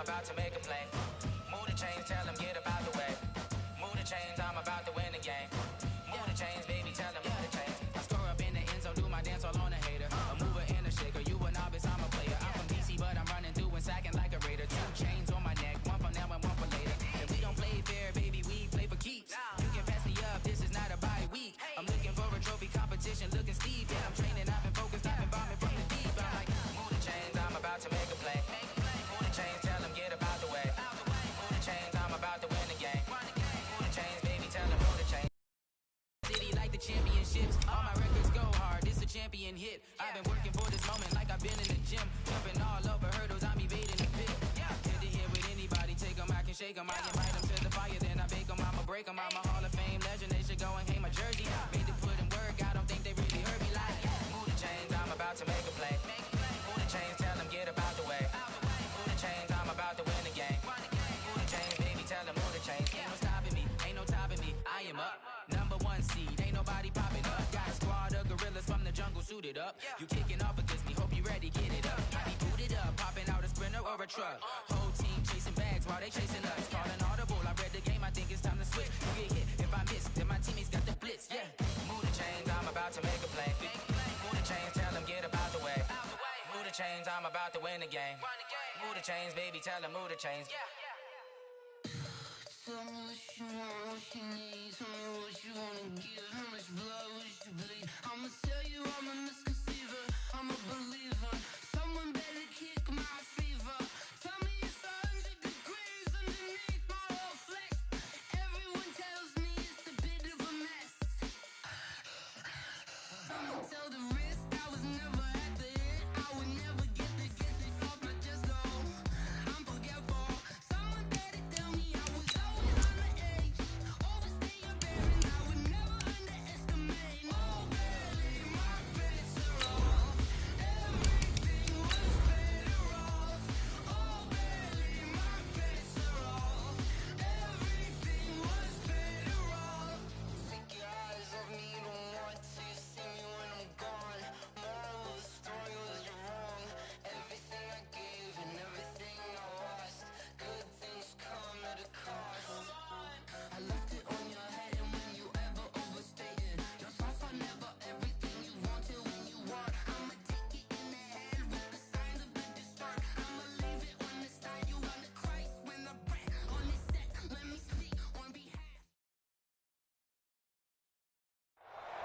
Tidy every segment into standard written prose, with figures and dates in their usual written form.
about to make a play. Move the chains, tell them get about the way. Move the chains, I'm about to win the game. Move the chains, baby, tell them move the chains. I score up in the end zone, do my dance all on a hater. A mover and a shaker, you a novice, I'm a player. I'm from DC, but I'm running through and sacking like a raider. 2 chains on my neck, one for now and one for later. And we don't play fair, baby, we play for keeps. You can pass me up, this is not a bye week. I'm looking for a trophy competition, looking steep. Yeah, I'm training, I've been focused, I've been bombing from the deep. I'm like, move the chains, I'm about to make a play. Move the chains, tell them get about the way. Move the chains, I'm about to win the game. Move the chains, baby, tell them move the chains. City like the championships, all my records go hard, this a champion hit. I've been working for this moment like I've been in the gym. Jumping all over hurdles, I'm evading the pit. Good to hear with anybody, take them, I can shake them. I invite them to the fire, then I bake them, I'ma break them. I'm a Hall of Fame legend, they should go and hang my jersey. Made to put in work, I don't think they really heard me like. Move the chains, I'm about to make a play. Move the chains, tell them get about the way. Move the chains, I'm about to win the game. Move the chains, baby, tell them move the chains. Ain't no stopping me, ain't no topping me, I am up. #1 seed, ain't nobody popping up. Got a squad of gorillas from the jungle suited up. You kicking off against me, hope you ready, get it up. I be booted up, popping out a sprinter or a truck. Whole team chasing bags while they chasing us. Calling audible, I read the game, I think it's time to switch. You get hit, if I miss, then my teammates got the blitz, yeah. Move the chains, I'm about to make a play. Move the chains, tell them get about the way. Move the chains, I'm about to win the game. Move the chains, baby, tell them move the chains. Tell me what you want, what you need. Tell me what you wanna give. How much blood would you bleed? I'ma tell you I'm a misconceiver. I'm a believer. Someone better kick my fever. Tell me it's 100 degrees underneath my whole flesh. Everyone tells me it's a bit of a mess. Someone tell the risk I was never at the hit. I would never get the off my chest though. I'm forgetful. Someone better tell me I was always on the edge. Overstay your bearing, I would never underestimate. Oh baby, my bets are off. Everything was better off. Oh baby, my bets are off. Everything was better off. Take your eyes off me, don't want to see me when I'm gone. Moral of the story was you're wrong. Everything I gave and everything I lost. Good things come at a cost. I left it on your head, and when you ever overstated, your thoughts are never everything you wanted when you want. I'ma take it in the head with the signs of a distort. I'ma leave it on the side. You want the Christ when the breath on this set. Let me speak on behalf.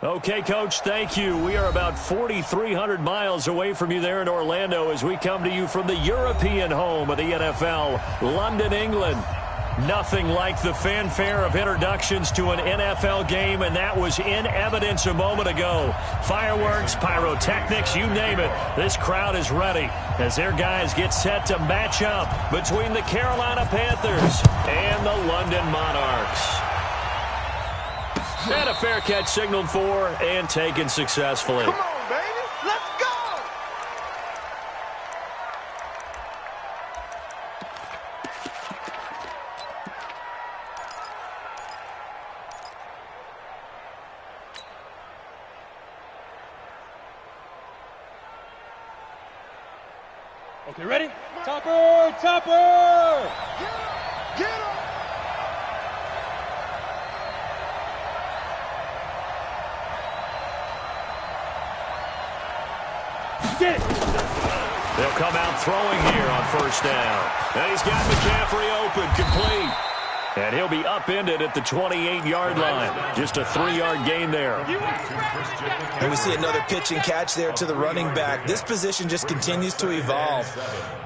Okay, Coach, thank you. We are about 4,300 miles away from you there in Orlando as we come to you from the European home of the NFL, London, England. Nothing like the fanfare of introductions to an NFL game, and that was in evidence a moment ago. Fireworks, pyrotechnics, you name it. This crowd is ready as their guys get set to match up between the Carolina Panthers and the London Monarchs. And a fair catch signaled for and taken successfully. Come on, baby. Let's go. Okay, ready? Topper! Topper! Get him. Get him. Get it! They'll come out throwing here on first down. And he's got McCaffrey open, complete. And he'll be upended at the 28-yard line. Just a 3-yard gain there. And we see another pitch and catch there to the running back. This position just continues to evolve.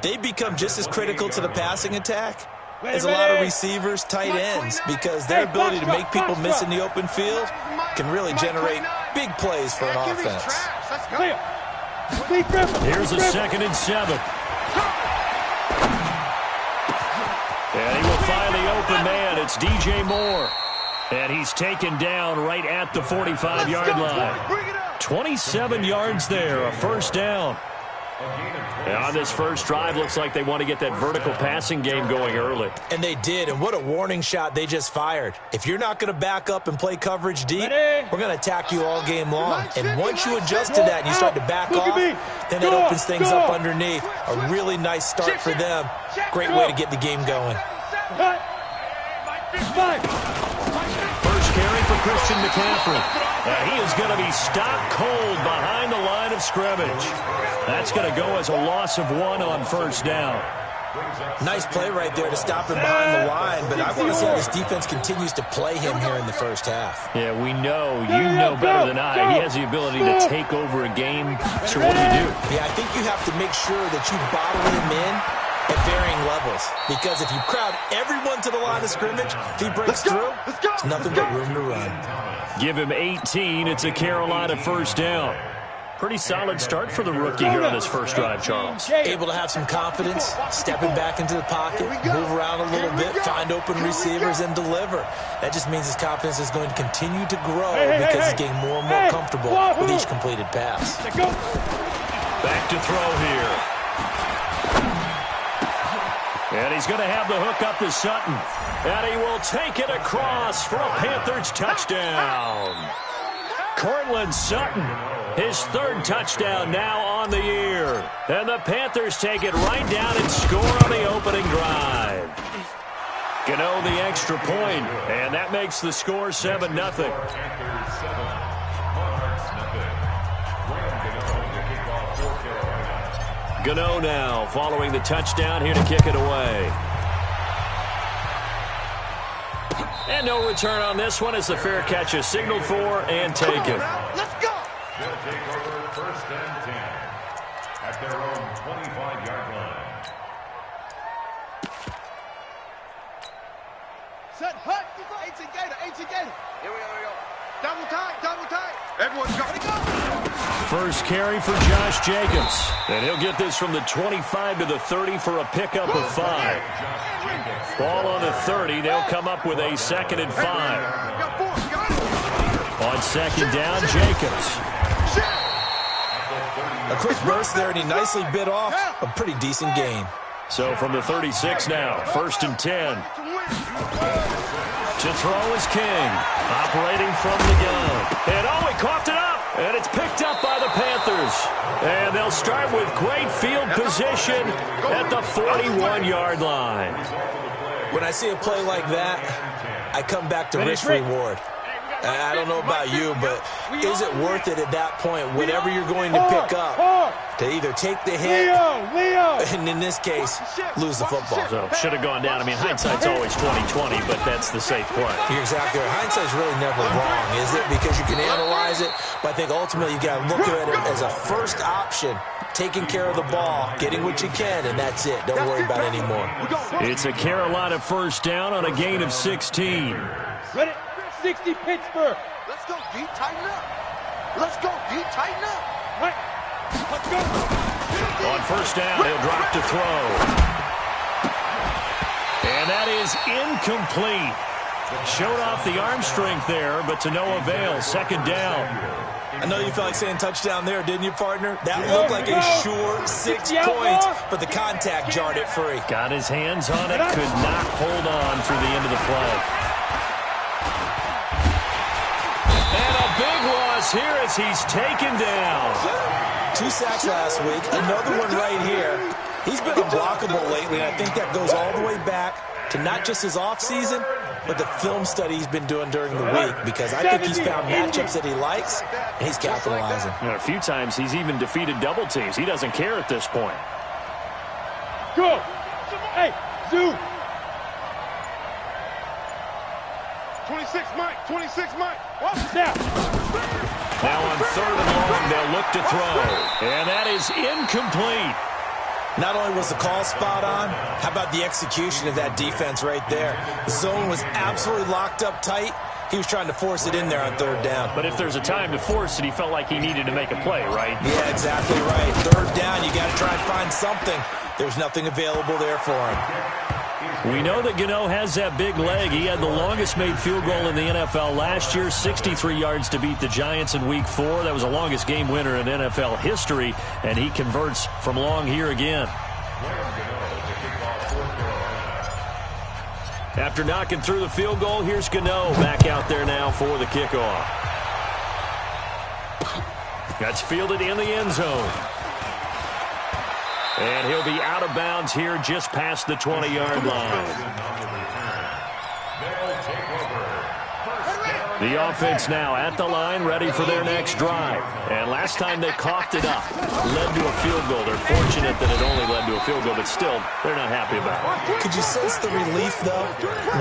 They become just as critical to the passing attack as a lot of receivers, tight ends, because their ability to make people miss in the open field can really generate big plays for an offense. Here's a 2nd and 7. And he will find the open man. It's DJ Moore. And he's taken down right at the 45-yard line. 27 yards there, a first down. And on this first drive, looks like they want to get that vertical passing game going early. And they did, and what a warning shot they just fired. If you're not going to back up and play coverage deep, we're going to attack you all game long. And once you adjust to that and you start to back off, then it opens things up underneath. A really nice start for them. Great way to get the game going. First carry for Christian McCaffrey. He is going to be stopped cold behind the line of scrimmage. That's going to go as a loss of 1 on first down. Nice play right there to stop him behind the line, but I want to see how this defense continues to play him here in the first half. Yeah, we know. You know better than I. He has the ability to take over a game. So what do you do? Yeah, I think you have to make sure that you bottle him in at varying levels, because if you crowd everyone to the line of scrimmage, if he breaks through, there's nothing but room to run. Give him 18. It's a Carolina first down. Pretty solid start for the rookie here on his first drive, Charles. Able to have some confidence, stepping back into the pocket, move around a little bit, find open receivers, and deliver. That just means his confidence is going to continue to grow because he's getting more and more comfortable with each completed pass. Back to throw here. And he's going to have the hook up to Sutton. And he will take it across for a Panthers touchdown. Cortland Sutton, his third touchdown now on the year. And the Panthers take it right down and score on the opening drive. Gano the extra point, and that makes the score 7-0. Gano now following the touchdown here to kick it away. And no return on this one as the fair catch is signaled for and taken. Let's go. They'll take over first and 10 at their own 25-yard line. Set, hut. 18 Gator. Here we go. Double tight. Everyone go. First carry for Josh Jacobs. And he'll get this from the 25 to the 30 for a pickup of 5. Ball on the 30. They'll come up with a 2nd and 5. On second down, Jacobs. A quick burst there, and he nicely bit off a pretty decent gain. So from the 36 now, 1st and 10. To throw is King, operating from the gun. And he coughed it up, and it's picked up by the Panthers. And they'll start with great field position at the 41-yard line. When I see a play like that, I come back to risk-reward. I don't know about you, but is it worth it at that point, whatever you're going to pick up, to either take the hit, and in this case, lose the football? So should have gone down. I mean, hindsight's always 20/20, but that's the safe play. You're exactly right. Hindsight's really never wrong, is it? Because you can analyze it, but I think ultimately you got to look at it as a first option, taking care of the ball, getting what you can, and that's it. Don't worry about it anymore. It's a Carolina first down on a gain of 16. Ready? 60 Pittsburgh. Let's go, D. Tighten up. Let's go, D. Tighten up. Right. Let's go. On first down, he'll drop to throw. And that is incomplete. Showed off the arm strength there, but to no avail. 2nd down. I know you felt like saying touchdown there, didn't you, partner? That looked like a sure 6 points, but the contact jarred it free. Got his hands on it, could not hold on through the end of the play. And a big loss here as he's taken down. 2 sacks last week, another one right here. He's been unblockable lately, and I think that goes all the way back to not just his offseason, but the film study he's been doing during the week, because I think he's found matchups that he likes, and he's capitalizing. And a few times he's even defeated double teams. He doesn't care at this point. Go. Hey, Zoo. 26 Mike. Snap. Now on 3rd and long, they'll look to throw. And that is incomplete. Not only was the call spot on, how about the execution of that defense right there? The zone was absolutely locked up tight. He was trying to force it in there on 3rd down. But if there's a time to force it, he felt like he needed to make a play, right? Yeah, exactly right. 3rd down, you got to try and find something. There's nothing available there for him. We know that Gano has that big leg. He had the longest made field goal in the NFL last year, 63 yards to beat the Giants in Week 4. That was the longest game winner in NFL history, and he converts from long here again. After knocking through the field goal, here's Gano back out there now for the kickoff. That's fielded in the end zone. And he'll be out of bounds here just past the 20-yard line. The offense now at the line, ready for their next drive. And last time they coughed it up, led to a field goal. They're fortunate that it only led to a field goal, but still, they're not happy about it. Could you sense the relief, though,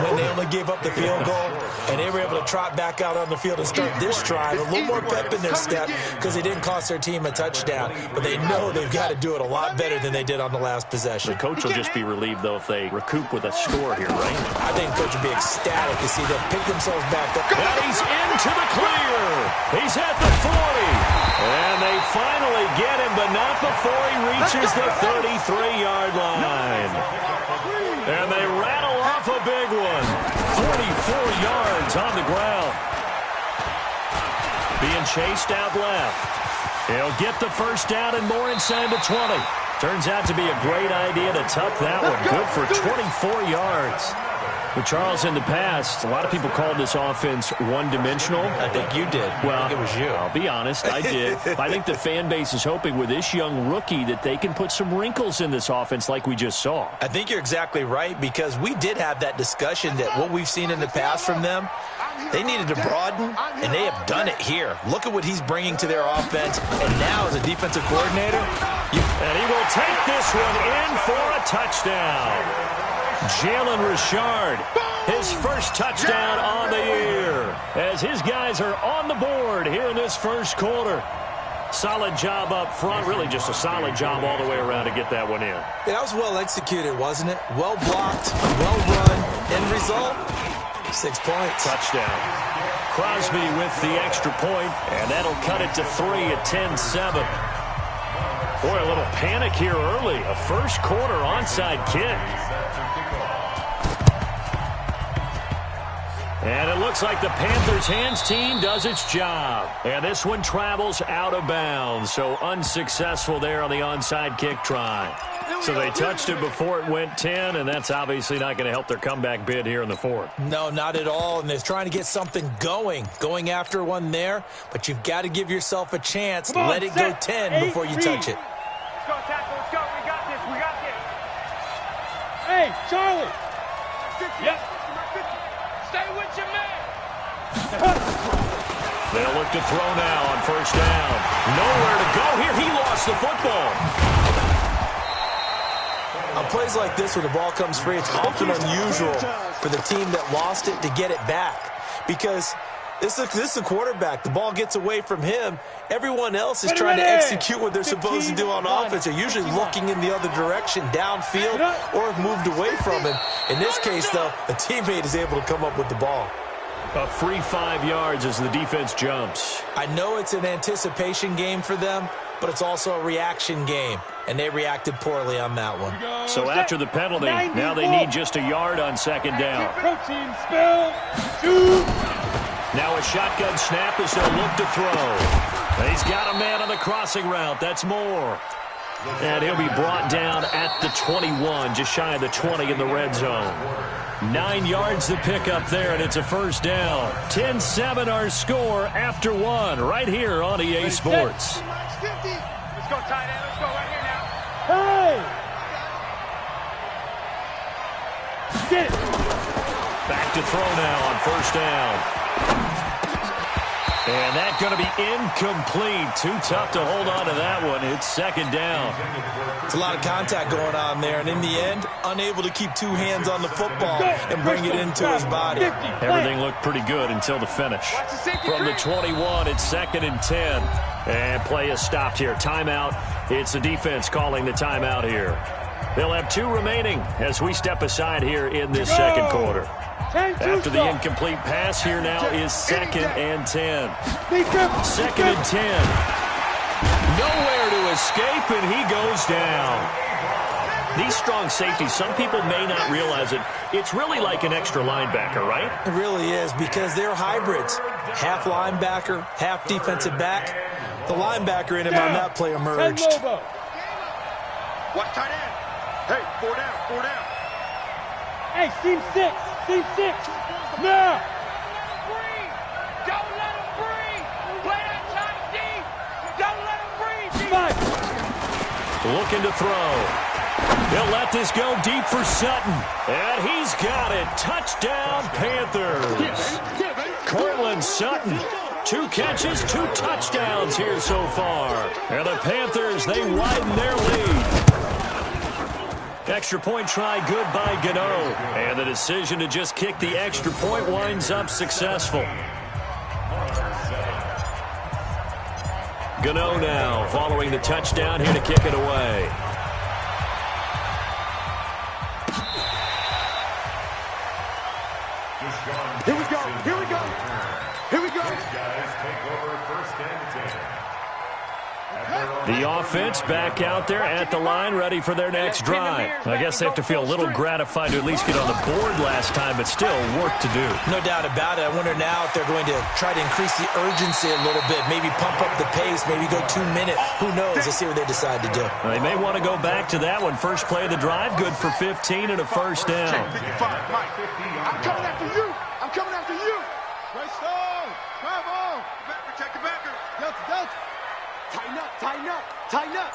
when they only gave up the field goal and they were able to trot back out on the field and start this drive? A little more pep in their step because they didn't cost their team a touchdown. But they know they've got to do it a lot better than they did on the last possession. The coach will just be relieved, though, if they recoup with a score here, right? I think the coach will be ecstatic to see them pick themselves back up. And he's into the clear. He's at the 40. And they finally get him, but not before he reaches the 33-yard line. And they rattle off a big one. 44 yards on the ground. Being chased out left. He'll get the first down and more inside the 20. Turns out to be a great idea to tuck that one. Good for 24 yards. Well, Charles, in the past, a lot of people called this offense one-dimensional. I think you did. Well, I think it was you. I'll be honest, I did. I think the fan base is hoping with this young rookie that they can put some wrinkles in this offense like we just saw. I think you're exactly right, because we did have that discussion that what we've seen in the past from them, they needed to broaden, and they have done it here. Look at what he's bringing to their offense, and now as a defensive coordinator, and he will take this one in for a touchdown. Jalen Richard, his first touchdown on the year, as his guys are on the board here in this first quarter. Solid job up front, really just a solid job all the way around to get that one in. Yeah, that was well executed, wasn't it? Well blocked, well run, end result, 6 points. Touchdown. Crosby with the extra point, and that'll cut it to 3 at 10-7. Boy, a little panic here early. A first quarter onside kick. And it looks like the Panthers' hands team does its job. And this one travels out of bounds. So unsuccessful there on the onside kick try. So they touched it before it went 10, and that's obviously not going to help their comeback bid here in the fourth. No, not at all. And they're trying to get something going after one there. But you've got to give yourself a chance. Let it go 10 before you touch it. Let's go, tackle. Let's go. We got this. We got this. Hey, Charlie. Yep. Stay with your man. They'll look to throw now on first down. Nowhere to go here. He lost the football. On plays like this where the ball comes free, it's often unusual for the team that lost it to get it back. Because this is a quarterback. The ball gets away from him. Everyone else is trying to execute what they're supposed to do on offense. They're usually looking in the other direction, downfield, or have moved away from him. In this case, though, a teammate is able to come up with the ball. A free 5 yards as the defense jumps. I know it's an anticipation game for them, but it's also a reaction game, and they reacted poorly on that one. So after the penalty, now they need just a yard on second down. Protein spill. Shoot. Now a shotgun snap as they'll look to throw. And he's got a man on the crossing route. That's Moore. And he'll be brought down at the 21, just shy of the 20 in the red zone. 9 yards to pick up there, and it's a first down. 10-7 our score after one, right here on EA Sports. Let's go, tight end. Let's go right here now. Hey! Get it. Back to throw now on first down. And that's going to be incomplete. Too tough to hold on to that one. It's second down. It's a lot of contact going on there, and in the end, unable to keep two hands on the football and bring it into his body. Everything looked pretty good until the finish. From the 21, it's second and 10. And play is stopped here. Timeout. It's the defense calling the timeout here. They'll have 2 remaining as we step aside here in this second quarter. After the incomplete pass, here now is second and 10. Second and 10. Nowhere to escape, and he goes down. These strong safeties, some people may not realize it. It's really like an extra linebacker, right? It really is, because they're hybrids. Half linebacker, half defensive back. The linebacker in him on that play emerged. Watch tight end. Hey, 4 down, 4 down. Hey, seam 6, seam 6. Now. Breathe. Don't let him breathe. Play that shot deep. Don't let him breathe. Looking to throw. He'll let this go deep for Sutton. And he's got it. Touchdown, Panthers. Cortland Sutton. 2 catches, 2 touchdowns here so far. And the Panthers, they widen their lead. Extra point try good by Gano. And the decision to just kick the extra point winds up successful. Gano now following the touchdown here to kick it away. Here we go, here we go. Here we go. Guys take over 1st and 10. The offense back out there at the line, ready for their next drive. I guess they have to feel a little gratified to at least get on the board last time, but still work to do. No doubt about it. I wonder now if they're going to try to increase the urgency a little bit, maybe pump up the pace, maybe go 2 minutes. Who knows? Let's see what they decide to do. They may want to go back to that one. First play of the drive, good for 15 and a first down. Check 55, Mike. I'm coming after you. I'm coming after you. Right stone. Bravo. Backer, check the backer. Delta. Tighten up, tighten up, tighten up.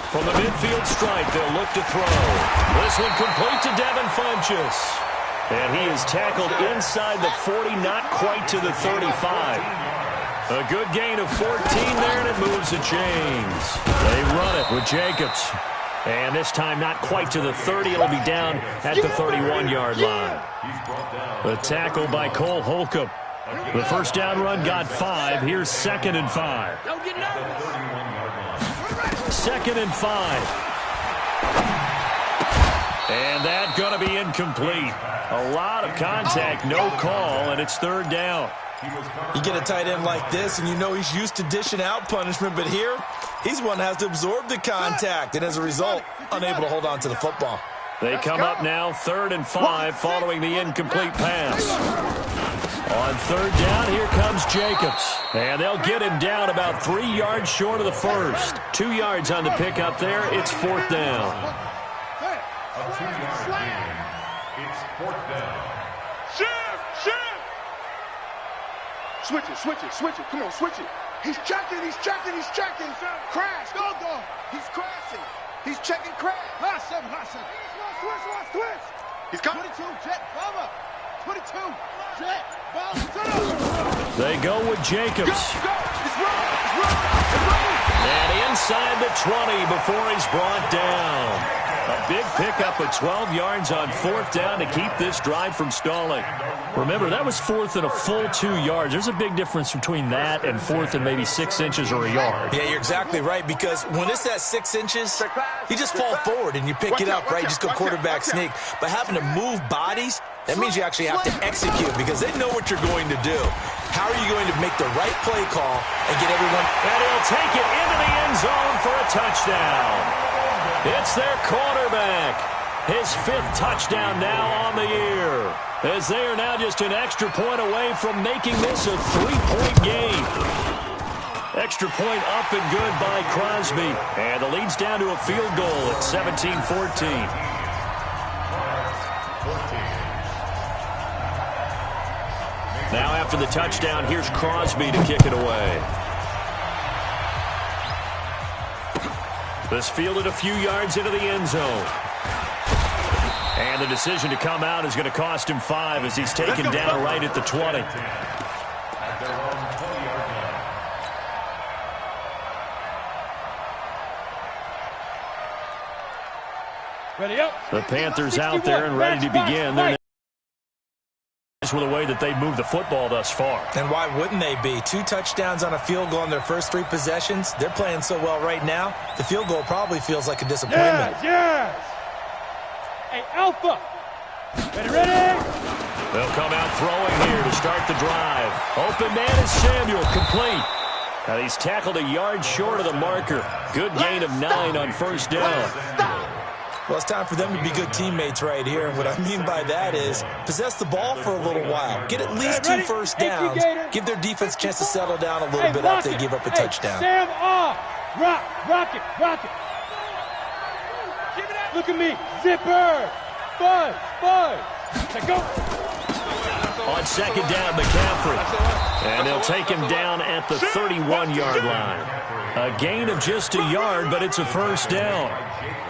From the midfield stripe, they'll look to throw. This one complete to Devin Funchess. And he is tackled inside the 40, not quite to the 35. A good gain of 14 there, and it moves the chains. They run it with Jacobs. And this time not quite to the 30. It'll be down at the 31-yard line. The tackle by Cole Holcomb. The first down run got 5. Here's 2nd and 5. Don't get nervous. 2nd and 5. And that going to be incomplete. A lot of contact, no call, and it's 3rd down. You get a tight end like this, and you know he's used to dishing out punishment, but here, he's one that has to absorb the contact, and as a result, unable to hold on to the football. They come up now 3rd and 5 following the incomplete pass. On 3rd down, here comes Jacobs. And they'll get him down about 3 yards short of the first. 2 yards on the pickup there. It's 4th down. A 2-yard gain. It's 4th down. Shift. Switch it. Come on, switch it. He's checking. Crash, go. He's crashing. He's checking crash. Hot 7. Switch. He's coming. 22, jet, bomber. 22, jet, bomber. They go with Jacobs. Go. He's running. And inside the 20 before he's brought down. A big pickup of 12 yards on 4th down to keep this drive from stalling. Remember, that was 4th and a full 2 yards. There's a big difference between that and 4th and maybe 6 inches or a yard. Yeah, you're exactly right, because when it's at 6 inches, you just fall forward and you pick it up, right? You just go quarterback sneak. But having to move bodies, that means you actually have to execute, because they know what you're going to do. How are you going to make the right play call and get everyone? And he'll take it into the end zone for a touchdown. It's their quarterback. His 5th touchdown now on the year, as they are now just an extra point away from making this a 3-point game. Extra point up and good by Crosby. And the lead's down to a field goal at 17-14. Now after the touchdown, here's Crosby to kick it away. This fielded a few yards into the end zone. And the decision to come out is going to cost him 5 as he's taken down right at the 20. Ready up. The Panthers out there and ready to begin. They're with the way that they move the football thus far. And why wouldn't they be? 2 touchdowns on a field goal in their first 3 possessions. They're playing so well right now, the field goal probably feels like a disappointment. Yes. Hey, Alpha. Ready? They'll come out throwing here to start the drive. Open man is Samuel, complete. Now he's tackled a yard short of the marker. Good gain of 9 on 1st down. Well, it's time for them to be good teammates right here. And what I mean by that is possess the ball for a little while. Get at least 2 first downs. Give their defense a chance to settle down a little bit after they give up a touchdown. Sam off. Rock it. Look at me. Zipper. Buzz. Let's go. On second down, McCaffrey. And they'll take him down at the 31-yard line. A gain of just a yard, but it's a first down.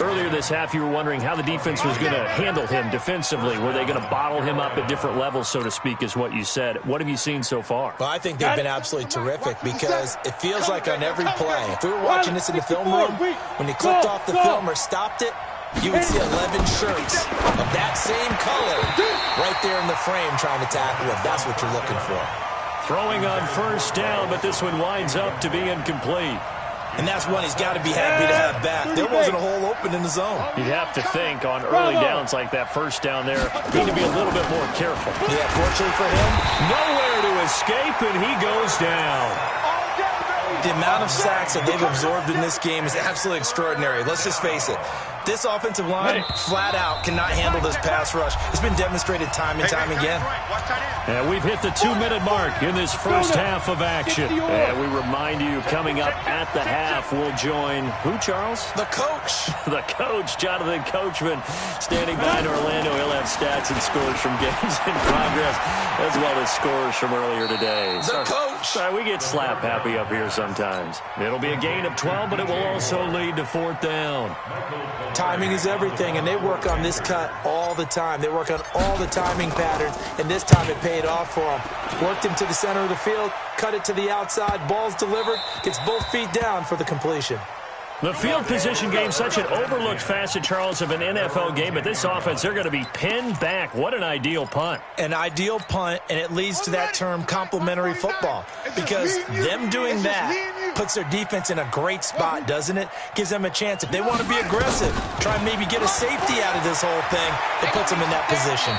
Earlier this half, you were wondering how the defense was going to handle him defensively. Were they going to bottle him up at different levels, so to speak, is what you said. What have you seen so far? Well, I think they've been absolutely terrific because it feels like on every play, if we were watching this in the film room, when he clicked off the film or stopped it, you would see 11 shirts of that same color right there in the frame trying to tackle him. That's what you're looking for. Throwing on first down, but this one winds up to be incomplete. And that's one he's got to be happy to have back. There wasn't a hole open in the zone. You'd have to think on early downs like that first down there, need to be a little bit more careful. Yeah, fortunately for him, nowhere to escape, and he goes down. The amount of sacks that they've absorbed in this game is absolutely extraordinary. Let's just face it. This offensive line, flat out, cannot handle this pass rush. It's been demonstrated time and time again. And we've hit the 2-minute mark in this first half of action. And we remind you, coming up at the half, we'll join who, Charles? The coach. The coach, Jonathan Coachman, standing by in Orlando. He'll have stats and scores from games in progress, as well as scores from earlier today. The coach. Sorry, we get slap happy up here sometimes. It'll be a gain of 12, but it will also lead to 4th down. Timing is everything, and they work on this cut all the time. They work on all the timing patterns, and this time it paid off for them. Worked him to the center of the field, cut it to the outside, ball's delivered, gets both feet down for the completion. The field position game, such an overlooked facet, Charles, of an NFL game, but this offense, they're going to be pinned back. What an ideal punt. An ideal punt, and it leads to that term complementary football, because them doing that puts their defense in a great spot, doesn't it? Gives them a chance. If they want to be aggressive, try and maybe get a safety out of this whole thing, it puts them in that position.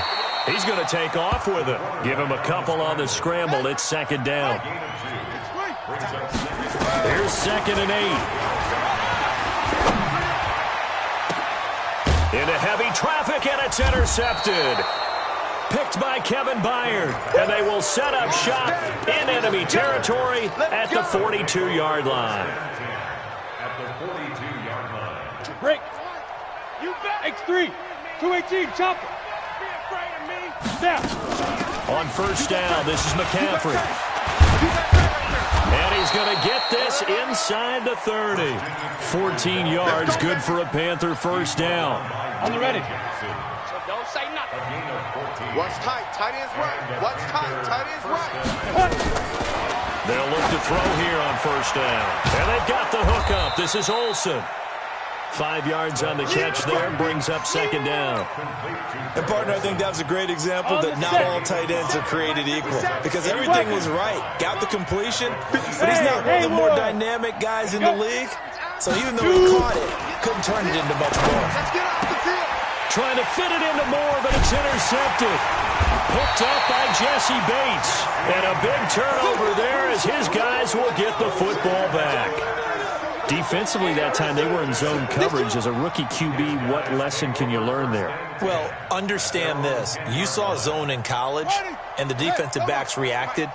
He's going to take off with it. Give him a couple on the scramble. It's second down. Here's 2nd and 8. Into heavy traffic, and it's intercepted. Picked by Kevin Byard, and they will set up shop in enemy territory at the 42-yard line. At the 42-yard line. Break. You bet. X3. 218. Chopper. Be afraid of me. Snap. On first down, this is McCaffrey. And he's going to get this inside the 30. 14 yards, good for a Panther first down. On the ready. So don't say nothing. What's tight? Tight ends right. What's tight? Tight ends right. They'll look to throw here on first down. And they've got the hook up. This is Olsen. 5 yards on the catch there, brings up second down. And, partner, I think that was a great example that not all tight ends are created equal, because everything was right. Got the completion, but he's not one of the more dynamic guys in the league. So even though he caught it, couldn't turn it into much more. Trying to fit it into more, but it's intercepted. Picked up by Jesse Bates. And a big turnover there as his guys will get the football back. Defensively that time, they were in zone coverage. As a rookie QB, what lesson can you learn there? Well, understand this. You saw zone in college, and the defensive backs reacted,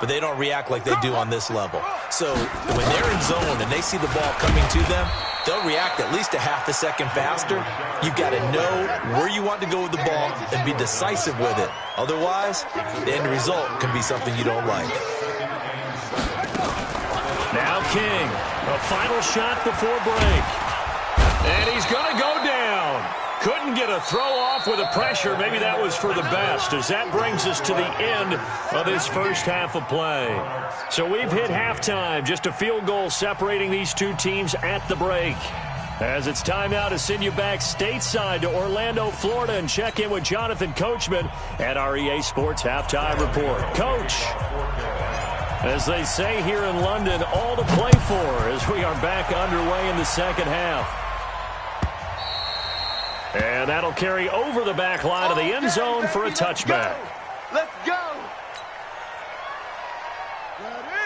but they don't react like they do on this level. So when they're in zone and they see the ball coming to them, they'll react at least a half a second faster. You've got to know where you want to go with the ball and be decisive with it. Otherwise, the end result can be something you don't like. Now King, a final shot before break. And he's going to go down. Couldn't get a throw off with the pressure. Maybe that was for the best, as that brings us to the end of this first half of play. So we've hit halftime, just a field goal separating these two teams at the break. As it's time now to send you back stateside to Orlando, Florida, and check in with Jonathan Coachman at our EA Sports Halftime Report. Coach, as they say here in London, all to play for as we are back underway in the second half. And that'll carry over the back line of the end zone for a touchback. Let's go.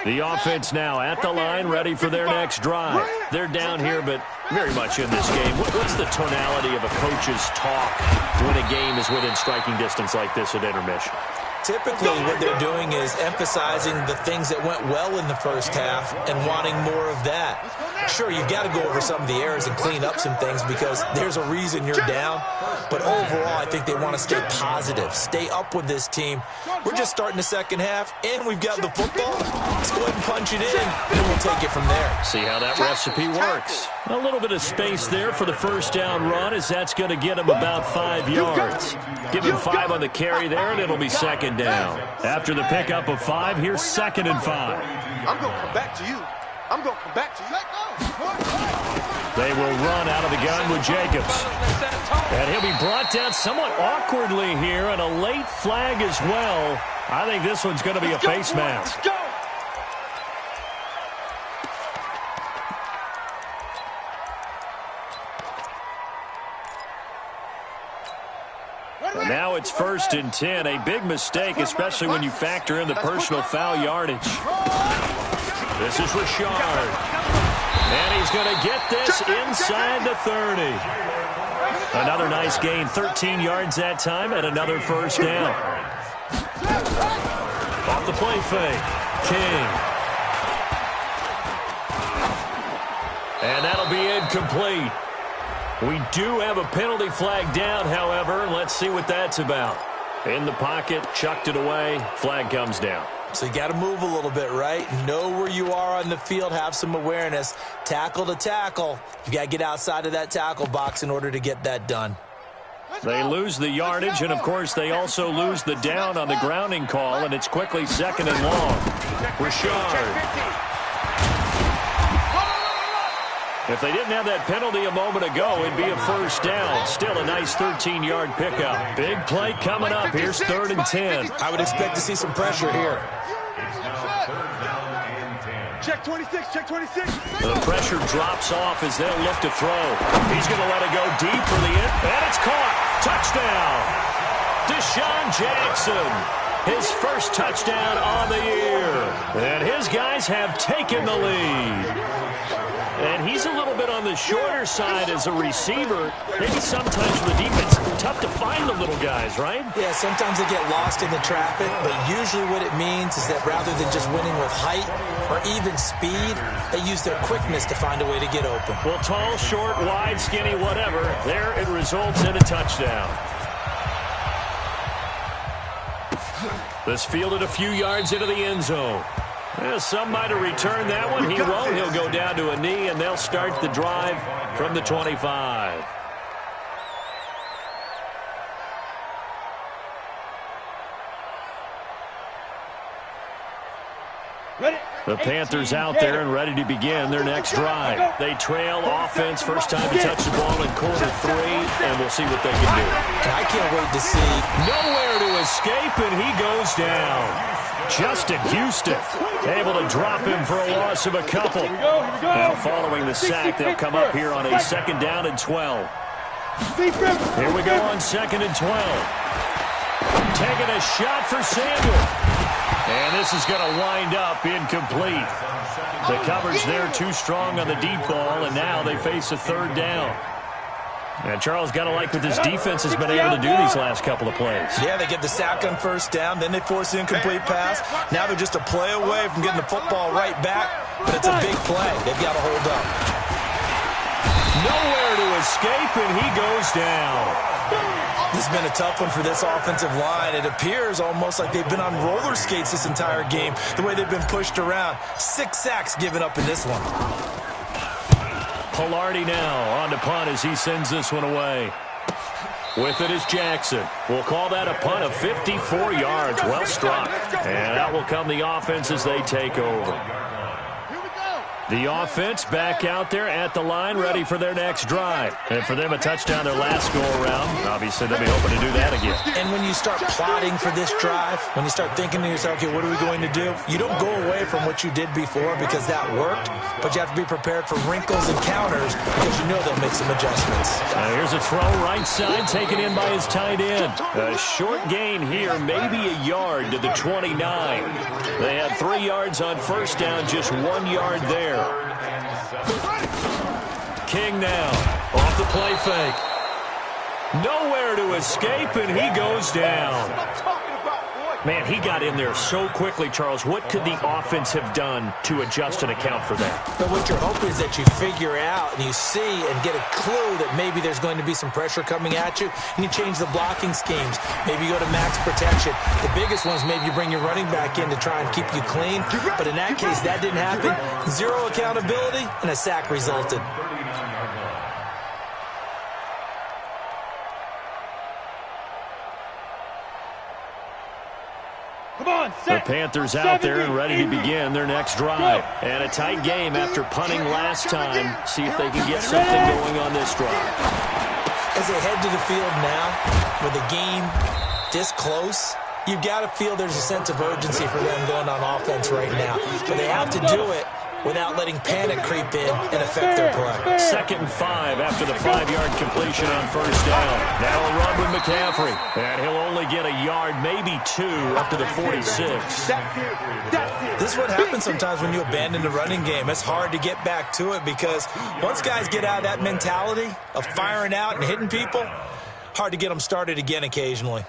The offense now at the line, ready for their next drive. They're down here, but very much in this game. What's the tonality of a coach's talk when a game is within striking distance like this at intermission? Typically, what they're doing is emphasizing the things that went well in the first half and wanting more of that. Sure, you've got to go over some of the errors and clean up some things because there's a reason you're down. But overall, I think they want to stay positive, stay up with this team. We're just starting the second half, and we've got the football. Let's go ahead and punch it in, and we'll take it from there. See how that recipe works. A little bit of space there for the first down run, as that's going to get him about 5 yards. Give him 5 on the carry there, and it'll be second down. After the pickup of 5, here's 2nd and 5. I'm going to come back to you. I'm going to come back to you. They will run out of the gun with Jacobs. And he'll be brought down somewhat awkwardly here, and a late flag as well. I think this one's going to be a face mask. And now it's 1st and 10. A big mistake, especially when you factor in the personal foul yardage. This is Richard. And he's going to get this inside the 30. Another nice gain, 13 yards that time, and another first down. Off the play fake, King. And that'll be incomplete. We do have a penalty flag down, however. Let's see what that's about. In the pocket, chucked it away, flag comes down. So you got to move a little bit, right? Know where you are on the field, have some awareness. Tackle to tackle. You got to get outside of that tackle box in order to get that done. They lose the yardage, and, of course, they also lose the down on the grounding call, and it's quickly 2nd and long. Richard. If they didn't have that penalty a moment ago, it'd be a first down. Still a nice 13-yard pickup. Big play coming up. Here's 3rd and 10. I would expect to see some pressure here. Check 26, check 26. The pressure drops off as they'll look to throw. He's going to let it go deep for the end, and it's caught. Touchdown. Deshaun Jackson. His first touchdown on the year. And his guys have taken the lead. And he's a little bit on the shorter side as a receiver. Maybe sometimes for the defense, tough to find the little guys, right? Yeah, sometimes they get lost in the traffic, but usually what it means is that rather than just winning with height or even speed, they use their quickness to find a way to get open. Well, tall, short, wide, skinny, whatever, there it results in a touchdown. This fielded a few yards into the end zone. Well, some might have returned that one. He won't. He'll go down to a knee, and they'll start the drive from the 25. The Panthers out there and ready to begin their next drive. They trail offense, first time to touch the ball in quarter 3, and we'll see what they can do. And I can't wait to see. Nowhere to escape, and he goes down. Justin Houston able to drop him for a loss of a couple. Now following the sack, they'll come up here on a 2nd down and 12. Here we go on 2nd and 12. Taking a shot for Samuel. And this is going to wind up incomplete. The coverage there too strong on the deep ball, and now they face a 3rd down. And Charles, got to like what this defense has been able to do these last couple of plays. Yeah, they get the sack on 1st down, then they force the incomplete pass. Now they're just a play away from getting the football right back, but it's a big play. They've got to hold up. Nowhere to escape, and he goes down. This has been a tough one for this offensive line. It appears almost like they've been on roller skates this entire game, the way they've been pushed around. 6 sacks given up in this one. Pilardi now on to punt as he sends this one away. With it is Jackson. We'll call that a punt of 54 yards. Well struck. And out will come the offense as they take over. The offense back out there at the line, ready for their next drive. And for them, a touchdown their last go-around. Obviously, they'll be hoping to do that again. And when you start plotting for this drive, when you start thinking to yourself, okay, what are we going to do? You don't go away from what you did before because that worked, but you have to be prepared for wrinkles and counters because you know they'll make some adjustments. Here's a throw right side, taken in by his tight end. A short gain here, maybe a yard to the 29. They had 3 yards on 1st down, just 1 yard there. King now. Off the play fake. Nowhere to escape, and he goes down. Man, he got in there so quickly, Charles. What could the offense have done to adjust and account for that? But what you're hoping is that you figure out and you see and get a clue that maybe there's going to be some pressure coming at you, and you change the blocking schemes. Maybe you go to max protection. The biggest ones, maybe you bring your running back in to try and keep you clean. But in that case, that didn't happen. Zero accountability, and a sack resulted. The Panthers out there and ready to begin their next drive. And a tight game after punting last time. See if they can get something going on this drive. As they head to the field now, with the game this close, you've got to feel there's a sense of urgency for them going on offense right now. But they have to do it without letting panic creep in and affect their play. 2nd and 5 after the 5-yard completion on first down. Now a run with McCaffrey. And he'll only get a yard, maybe 2, up to the 46. This is what happens sometimes when you abandon the running game. It's hard to get back to it because once guys get out of that mentality of firing out and hitting people, hard to get them started again occasionally.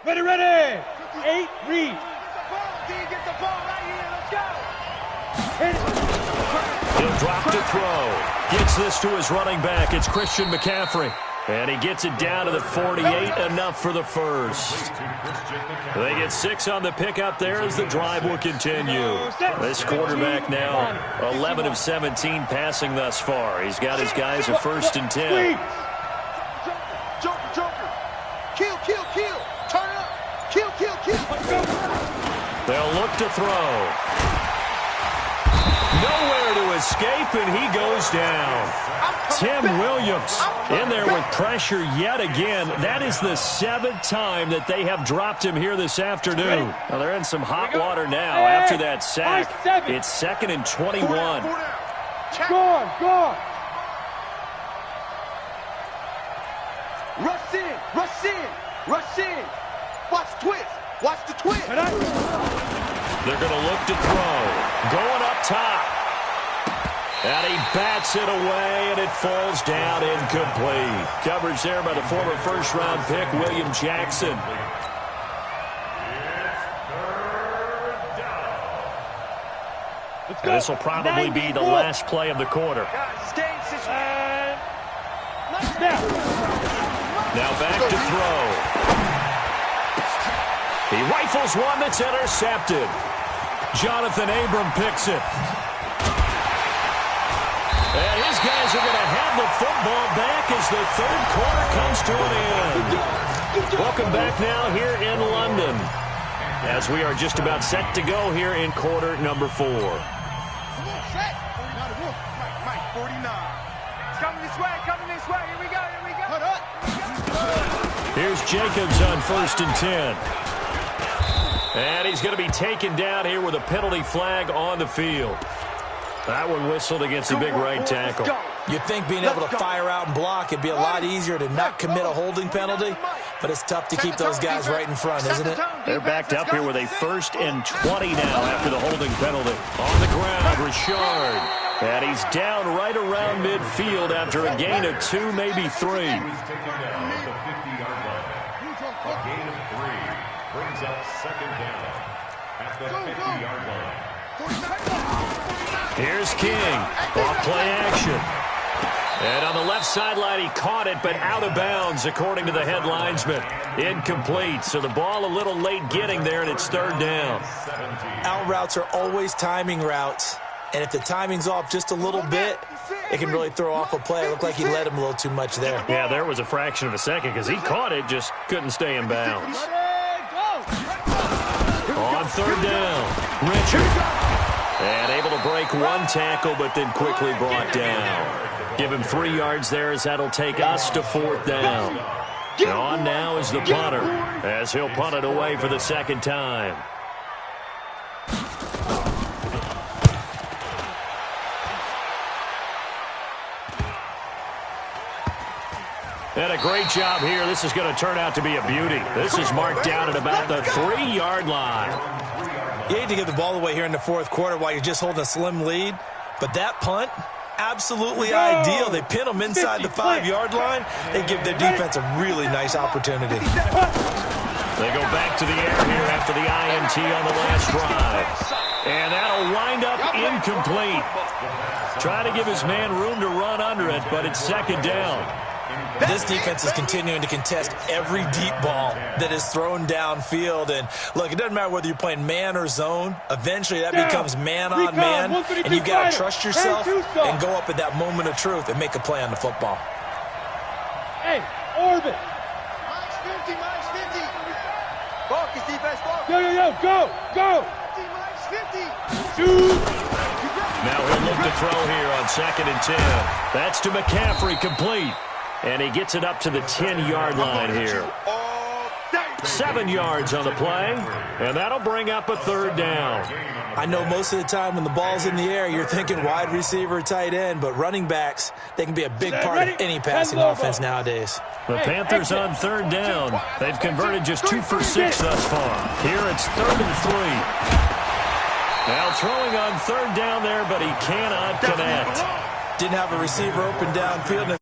Ready, ready. 8, read. Get the ball right here. Let's go. He'll drop to throw. Gets this to his running back. It's Christian McCaffrey. And he gets it down to the 48, enough for the first. They get 6 on the pickup there as the drive will continue. This quarterback now 11 of 17 passing thus far. He's got his guys a 1st and 10. Joker. Kill. Turn up. Kill. They'll look to throw. Nowhere to escape, and he goes down. Tim Williams in there with pressure yet again. That is the 7th time that they have dropped him here this afternoon. Well, they're in some hot water now after that sack. It's 2nd and 21. Go on. Rush in. Watch the twist. They're going to look to throw. Going up top. And he bats it away, and it falls down incomplete. Coverage there by the former first-round pick, William Jackson. And this will probably be the last play of the quarter. Now back to throw. He rifles one that's intercepted. Jonathan Abram picks it. And his guys are going to have the football back as the 3rd quarter comes to an end. Welcome back now here in London as we are just about set to go here in quarter number 4. Mike, 49. It's coming this way. Here we go. Here's Jacobs on 1st and 10. And he's going to be taken down here with a penalty flag on the field. That one whistled against the big right tackle. You'd think being able to fire out and block, it'd be a lot easier to not commit a holding penalty, but it's tough to keep those guys right in front, isn't it? They're backed up here with a 1st and 20 now after the holding penalty. On the ground, Richard. And he's down right around midfield after a gain of 2, maybe 3. A gain of 3 brings up 2nd down at the 50-yard line. Here's King. Off play action. And on the left sideline, he caught it, but out of bounds, according to the head linesman. Incomplete. So the ball a little late getting there, and it's 3rd down. Out routes are always timing routes. And if the timing's off just a little bit, it can really throw off a play. It looked like he led him a little too much there. Yeah, there was a fraction of a second because he caught it, just couldn't stay in bounds. On 3rd down, Richard. And able to break one tackle, but then quickly brought down. Give him 3 yards there as that'll take us to 4th down. And on now is the punter as he'll punt it away for the 2nd time. And a great job here. This is going to turn out to be a beauty. This is marked down at about the 3-yard line. You hate to give the ball away here in the 4th quarter while you're just holding a slim lead, but that punt, absolutely ideal. They pin them inside the 5-yard line. They give their defense a really nice opportunity. They go back to the air here after the INT on the last drive. And that'll wind up incomplete. Trying to give his man room to run under it, but it's second down. This defense is continuing to contest every deep ball that is thrown downfield. And, look, it doesn't matter whether you're playing man or zone. Eventually, that becomes man-on-man, and you've got to trust yourself and go up at that moment of truth and make a play on the football. Hey, orbit. Minus 50, minus 50. Focus, defense, focus. Go. Minus 50. Shoot. Now he'll look to throw here on 2nd and 10. That's to McCaffrey, complete. And he gets it up to the 10-yard line here. 7 yards on the play, and that'll bring up a 3rd down. I know most of the time when the ball's in the air, you're thinking wide receiver, tight end, but running backs, they can be a big part of any passing offense nowadays. The Panthers on 3rd down. They've converted just 2 for 6 thus far. Here it's 3rd and 3. Now throwing on 3rd down there, but he cannot connect. Didn't have a receiver open downfield, and